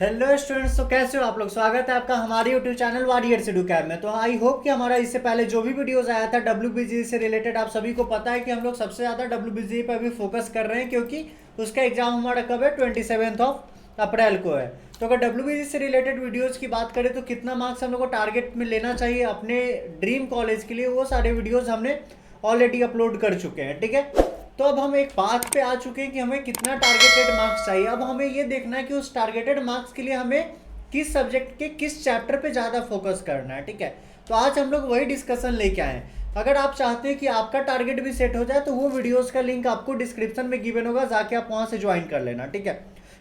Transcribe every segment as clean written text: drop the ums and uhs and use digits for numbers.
Hello students, तो कैसे हो आप लोग। स्वागत है आपका हमारे YouTube channel warriors edu cab में। तो आई होप कि हमारा इससे पहले जो भी वीडियोस आया था डब्ल्यूबीजी से रिलेटेड, आप सभी को पता है कि हम लोग सबसे ज़्यादा डब्ल्यूबीजी पर भी फोकस कर रहे हैं, क्योंकि उसका एग्जाम हमारा कब है, 27 को है। तो अगर डब्ल्यूबीजी से रिलेटेड वीडियोज़ की बात करें तो कितना मार्क्स हम लोग को टारगेट में लेना चाहिए अपने ड्रीम कॉलेज के लिए, वो सारे वीडियोज़ हमने ऑलरेडी अपलोड कर चुके हैं। ठीक है, तो अब हम एक बात पे आ चुके हैं कि हमें कितना टारगेटेड मार्क्स चाहिए। अब हमें ये देखना है कि उस टारगेटेड मार्क्स के लिए हमें किस सब्जेक्ट के किस चैप्टर पे ज़्यादा फोकस करना है। ठीक है, तो आज हम लोग वही डिस्कशन लेके आए हैं। अगर आप चाहते हैं कि आपका टारगेट भी सेट हो जाए तो वो वीडियोस का लिंक आपको डिस्क्रिप्शन में गिवन होगा, जाके आप वहाँ से ज्वाइन कर लेना। ठीक है,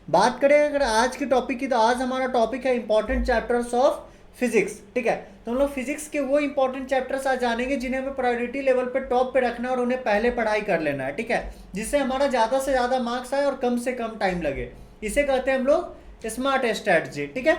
बात करें अगर आज की टॉपिक की, तो आज हमारा टॉपिक है इंपॉर्टेंट चैप्टर्स ऑफ फिजिक्स। ठीक है, तो हम लोग फिजिक्स के वो इंपॉर्टेंट चैप्टर्स आज जानेंगे जिन्हें हमें प्रायोरिटी लेवल पे टॉप पे रखना है और उन्हें पहले पढ़ाई कर लेना है। ठीक है, जिससे हमारा ज़्यादा से ज़्यादा मार्क्स आए और कम से कम टाइम लगे। इसे कहते हैं हम लोग स्मार्ट स्ट्रैटेजी। ठीक है,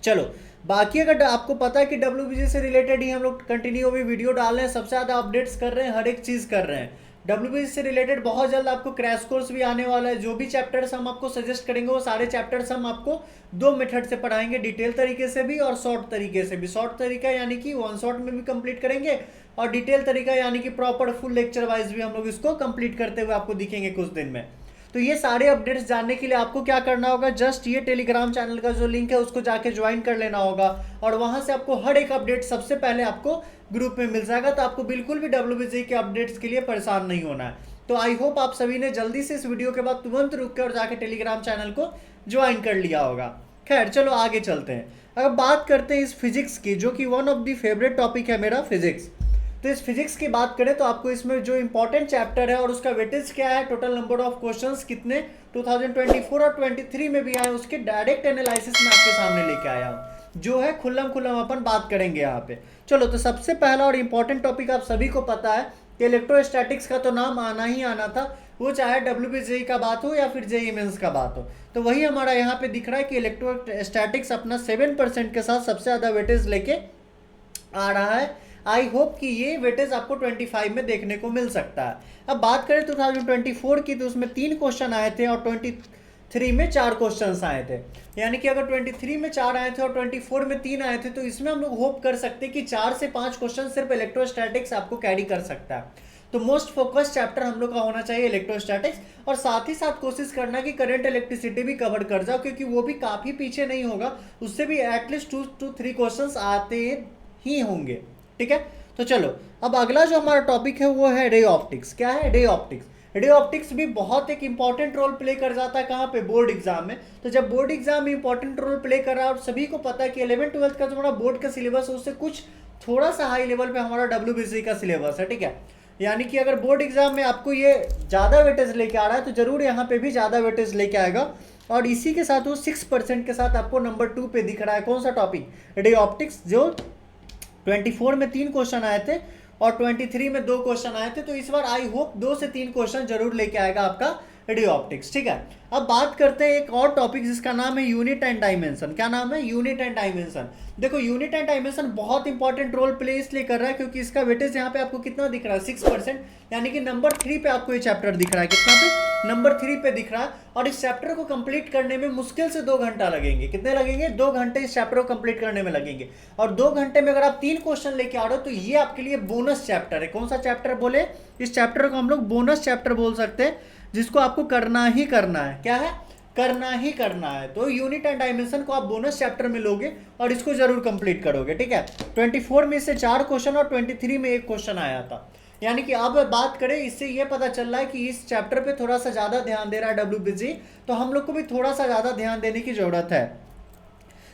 चलो बाकी अगर आपको पता है कि डब्ल्यूबीजी से रिलेटेड ही हम लोग कंटिन्यू अभी वीडियो डाल रहे हैं, सबसे ज़्यादा अपडेट्स कर रहे हैं, हर एक चीज़ कर रहे हैं। डब्ल्यूबीजी से रिलेटेड बहुत जल्द आपको क्रैश कोर्स भी आने वाला है। जो भी चैप्टर्स हम आपको सजेस्ट करेंगे वो सारे चैप्टर्स हम आपको दो मेथड से पढ़ाएंगे, डिटेल तरीके से भी और शॉर्ट तरीके से भी। शॉर्ट तरीका यानी कि वन शॉट में भी कंप्लीट करेंगे, और डिटेल तरीका यानी कि प्रॉपर फुल लेक्चर वाइज भी हम लोग इसको कंप्लीट करते हुए आपको दिखेंगे कुछ दिन में। तो ये सारे अपडेट्स जानने के लिए आपको क्या करना होगा, जस्ट ये टेलीग्राम चैनल का जो लिंक है उसको जाके ज्वाइन कर लेना होगा, और वहां से आपको हर एक अपडेट सबसे पहले आपको ग्रुप में मिल जाएगा। तो आपको बिल्कुल भी डब्ल्यूबीजी के अपडेट्स के लिए परेशान नहीं होना है। तो आई होप आप सभी ने जल्दी से इस वीडियो के बाद तुरंत रुक के और जाके टेलीग्राम चैनल को ज्वाइन कर लिया होगा। खैर चलो आगे चलते हैं। अब बात करते हैं इस फिजिक्स की, जो कि one of the favourite topic है मेरा, फिजिक्स। तो इस फिजिक्स की बात करें तो आपको इसमें जो इंपॉर्टेंट चैप्टर है और उसका वेटेज क्या है, टोटल नंबर ऑफ क्वेश्चंस कितने 2024 और 23 में भी आए, उसके डायरेक्ट एनालिसिस में आपके सामने लेके आया हूँ, जो है खुल्लम खुल्लम अपन बात करेंगे यहाँ पे। चलो, तो सबसे पहला और इंपॉर्टेंट टॉपिक आप सभी को पता है कि इलेक्ट्रोस्टैटिक्स का तो नाम आना ही आना था, वो चाहे डब्ल्यूबीजेई का बात हो या फिर जेईई मेंस का बात हो। तो वही हमारा यहाँ पे दिख रहा है कि इलेक्ट्रोस्टैटिक्स अपना 7% के साथ सबसे ज़्यादा वेटेज लेके आ रहा है। आई होप कि ये वेटेज आपको 25 में देखने को मिल सकता है। अब बात करें 2024 की, तो उसमें 3 क्वेश्चन आए थे और 23 में 4 क्वेश्चन आए थे। यानी कि अगर 23 में 4 आए थे और 24 में 3 आए थे, तो इसमें हम लोग होप कर सकते हैं कि 4 से 5 क्वेश्चन सिर्फ इलेक्ट्रोस्टैटिक्स आपको कैरी कर सकता है। तो मोस्ट फोकस चैप्टर हम लोग का होना चाहिए इलेक्ट्रोस्टैटिक्स, और साथ ही साथ कोशिश करना कि करंट इलेक्ट्रिसिटी भी कवर कर जाओ, क्योंकि वो भी काफ़ी पीछे नहीं होगा, उससे भी एटलीस्ट 2 to 3 क्वेश्चन आते ही होंगे। ठीक है, तो चलो अब अगला जो हमारा टॉपिक है वो है रे ऑप्टिक्स। क्या है रे ऑप्टिक्स? रे ऑप्टिक्स भी बहुत एक इंपॉर्टेंट रोल प्ले कर जाता है, कहाँ पे, बोर्ड एग्जाम में। तो जब बोर्ड एग्जाम में इंपॉर्टेंट रोल प्ले कर रहा है, और सभी को पता है कि 11th-12th का जो हमारा बोर्ड का सिलेबस है उससे कुछ थोड़ा सा हाई लेवल पे हमारा डब्ल्यूबीसी का सिलेबस है। ठीक है, यानी कि अगर बोर्ड एग्जाम में आपको ये ज़्यादा वेटेज लेके आ रहा है तो जरूर यहाँ पे भी ज़्यादा वेटेज लेके आएगा। और इसी के साथ वो 6% के साथ आपको नंबर 2 पे दिख रहा है। कौन सा टॉपिक? रे ऑप्टिक्स, जो 24 में 3 क्वेश्चन आए थे और 23 में 2 क्वेश्चन आए थे। तो इस बार आई होप 2 से 3 क्वेश्चन जरूर लेके आएगा आपका रे ऑप्टिक्स। ठीक है, अब बात करते हैं एक और टॉपिक जिसका नाम है यूनिट एंड डायमेंशन। क्या नाम है? Unit and dimension. देखो, यूनिट एंड डायमेंशन बहुत इंपॉर्टेंट रोल प्ले इसलिए कर रहा है क्योंकि इसका वेटेज यहाँ पे आपको कितना दिख रहा है, 6%। यानी कि नंबर 3 पे आपको ये चैप्टर दिख रहा है। कितना पे? नंबर 3 पे दिख रहा है। और इस चैप्टर को कंप्लीट करने में मुश्किल से 2 घंटा लगेंगे। कितने लगेंगे? 2 घंटे इस चैप्टर को कंप्लीट करने में लगेंगे। और 2 घंटे में अगर आप 3 क्वेश्चन लेके आ रहे हो तो ये आपके लिए बोनस चैप्टर है। कौन सा चैप्टर बोले? इस चैप्टर को हम लोग बोनस चैप्टर बोल सकते हैं, जिसको आपको करना ही करना है। क्या है? करना ही करना है। तो यूनिट एंड डायमेंशन को आप बोनस चैप्टर में लोगे और इसको जरूर कंप्लीट करोगे। ठीक है, 24 में इससे 4 क्वेश्चन और 23 में 1 क्वेश्चन आया था। यानी कि अब बात करें, इससे ये पता चल रहा है कि इस चैप्टर पे थोड़ा सा ज़्यादा ध्यान दे रहा है डब्ल्यूबीजी, तो हम लोग को भी थोड़ा सा ज़्यादा ध्यान देने की ज़रूरत है।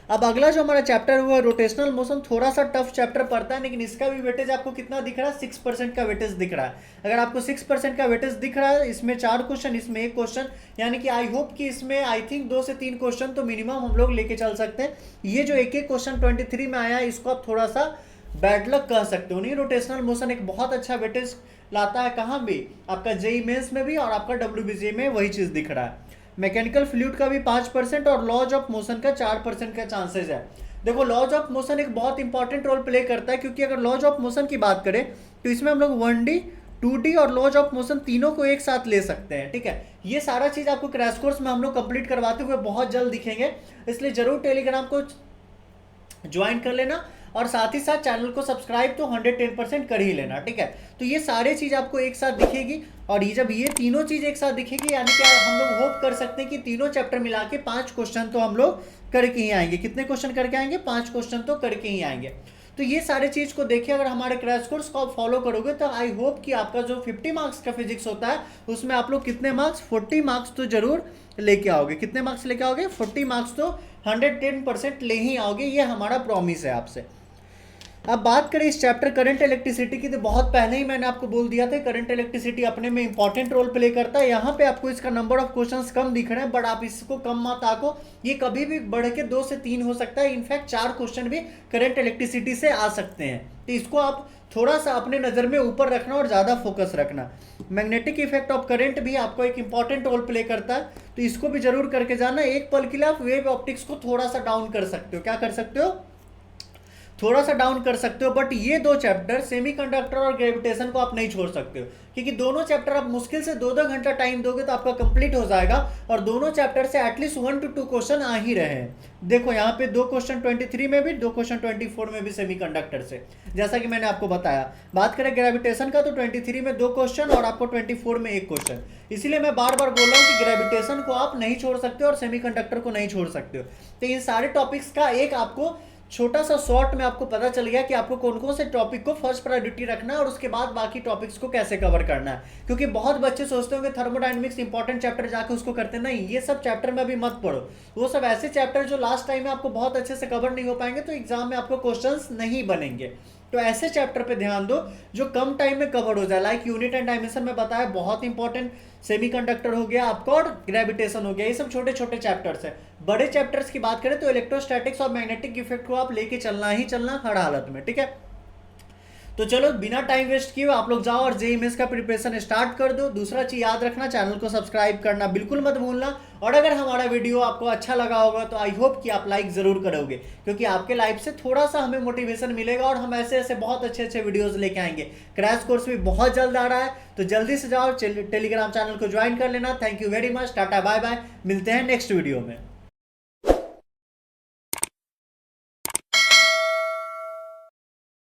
अब अगला जो हमारा चैप्टर हुआ रोटेशनल मोशन, थोड़ा सा टफ चैप्टर पड़ता है, लेकिन इसका भी वेटेज आपको कितना दिख रहा है? 6% का वेटेज दिख रहा है। अगर आपको 6% का वेटेज दिख रहा है, इसमें 4 क्वेश्चन, इसमें 1 क्वेश्चन, यानी कि आई होप कि इसमें आई थिंक 2 से 3 क्वेश्चन तो मिनिमम हम लोग लेके चल सकते हैं। ये जो एक एक क्वेश्चन 23 में आया है, इसको आप थोड़ा सा बैड लक कह सकते हो। नहीं, रोटेशनल मोशन एक बहुत अच्छा वेटेज लाता है, कहाँ भी, आपका जेईई मेंस में भी और आपका डब्ल्यूबीजी में वही चीज़ दिख रहा है। मैकेनिकल फ्लूइड का भी 5% और लॉज ऑफ मोशन का 4% का चांसेस है। देखो, लॉज ऑफ मोशन एक बहुत इंपॉर्टेंट रोल प्ले करता है, क्योंकि अगर लॉज ऑफ मोशन की बात करें तो इसमें हम लोग 1D 2D और लॉज ऑफ मोशन तीनों को एक साथ ले सकते हैं, ठीक है। ये सारा चीज़ आपको क्रैश कोर्स में हम लोग कंप्लीट करवाते हुए बहुत जल्द दिखेंगे, इसलिए जरूर टेलीग्राम को ज्वाइन कर लेना और साथ ही साथ चैनल को सब्सक्राइब तो 110% कर ही लेना, ठीक है। तो ये सारे चीज़ आपको एक साथ दिखेगी और ये जब ये तीनों चीज़ एक साथ दिखेगी यानी कि हम लोग होप कर सकते हैं कि तीनों चैप्टर मिला के 5 क्वेश्चन तो हम लोग करके ही आएंगे। कितने क्वेश्चन करके आएंगे? 5 क्वेश्चन तो करके ही आएंगे। तो ये सारे चीज़ को देखिए, अगर हमारे क्रैश कोर्स को आप फॉलो करोगे तो आई होप कि आपका जो 50 मार्क्स का फिजिक्स होता है उसमें आप लोग कितने मार्क्स, 40 मार्क्स तो जरूर लेके आओगे। कितने मार्क्स लेके आओगे? 40 मार्क्स तो 110% ले ही आओगे, ये हमारा प्रॉमिस है आपसे। अब बात करें इस चैप्टर करंट इलेक्ट्रिसिटी की, तो बहुत पहले ही मैंने आपको बोल दिया था करंट इलेक्ट्रिसिटी अपने में इंपॉर्टेंट रोल प्ले करता है। यहाँ पे आपको इसका नंबर ऑफ क्वेश्चंस कम दिख रहे हैं, बट आप इसको कम मत आको, ये कभी भी बढ़ के 2 से 3 हो सकता है। इनफैक्ट 4 क्वेश्चन भी करंट इलेक्ट्रिसिटी से आ सकते हैं, तो इसको आप थोड़ा सा अपने नज़र में ऊपर रखना और ज़्यादा फोकस रखना। मैग्नेटिक इफेक्ट ऑफ करंट भी आपको एक इंपॉर्टेंट रोल प्ले करता है, तो इसको भी जरूर करके जाना। एक पल के लिए आप वेव ऑप्टिक्स को थोड़ा सा डाउन कर सकते हो। क्या कर सकते हो? थोड़ा सा डाउन कर सकते हो, बट ये 2 चैप्टर सेमीकंडक्टर और ग्रेविटेशन को आप नहीं छोड़ सकते हो, क्योंकि दोनों चैप्टर आप मुश्किल से 2-2 घंटा टाइम दोगे तो आपका कंप्लीट हो जाएगा और दोनों चैप्टर से एटलीस्ट 1 to 2 क्वेश्चन आ ही रहे हैं। देखो यहाँ पे 2 क्वेश्चन 23 में भी, 2 क्वेश्चन 24 में भी सेमीकंडक्टर से, जैसा कि मैंने आपको बताया। बात करें ग्रेविटेशन का तो 23 में 2 क्वेश्चन और आपको 24 में 1 क्वेश्चन। इसीलिए मैं बार बार बोल रहा हूँ कि ग्रेविटेशन को आप नहीं छोड़ सकते और सेमीकंडक्टर को नहीं छोड़ सकते हो। तो इन सारे टॉपिक्स का एक आपको छोटा सा शॉर्ट में आपको पता चल गया कि आपको कौन कौन से टॉपिक को फर्स्ट प्रायोरिटी रखना है और उसके बाद बाकी टॉपिक्स को कैसे कवर करना है। क्योंकि बहुत बच्चे सोचते होंगे थर्मोडायनेमिक्स इंपॉर्टेंट चैप्टर जाके उसको करते, नहीं, ये सब चैप्टर में अभी मत पढ़ो। वो सब ऐसे चैप्टर जो लास्ट टाइम में आपको बहुत अच्छे से कवर नहीं हो पाएंगे, तो एग्जाम में आपको क्वेश्चंस नहीं बनेंगे। तो ऐसे चैप्टर पे ध्यान दो जो कम टाइम में कवर हो जाए, लाइक यूनिट एंड डायमेंशन में बताया, बहुत इंपॉर्टेंट। सेमीकंडक्टर हो गया आपका और ग्रेविटेशन हो गया, ये सब छोटे छोटे चैप्टर्स हैं। बड़े चैप्टर्स की बात करें तो इलेक्ट्रोस्टैटिक्स और मैग्नेटिक इफेक्ट को आप लेके चलना ही चलना हर हालत में, ठीक है। तो चलो बिना टाइम वेस्ट किए आप लोग जाओ और जेईई मेंस का प्रिपरेशन स्टार्ट कर दो। दूसरा चीज याद रखना, चैनल को सब्सक्राइब करना बिल्कुल मत भूलना। और अगर हमारा वीडियो आपको अच्छा लगा होगा तो आई होप कि आप लाइक जरूर करोगे, क्योंकि आपके लाइक से थोड़ा सा हमें मोटिवेशन मिलेगा और हम ऐसे ऐसे बहुत अच्छे अच्छे वीडियोस लेके आएंगे। क्रैश कोर्स भी बहुत जल्द आ रहा है, तो जल्दी से जाओ टेलीग्राम चैनल को ज्वाइन कर लेना। Thank you very much, tata bye bye, मिलते हैं नेक्स्ट वीडियो में।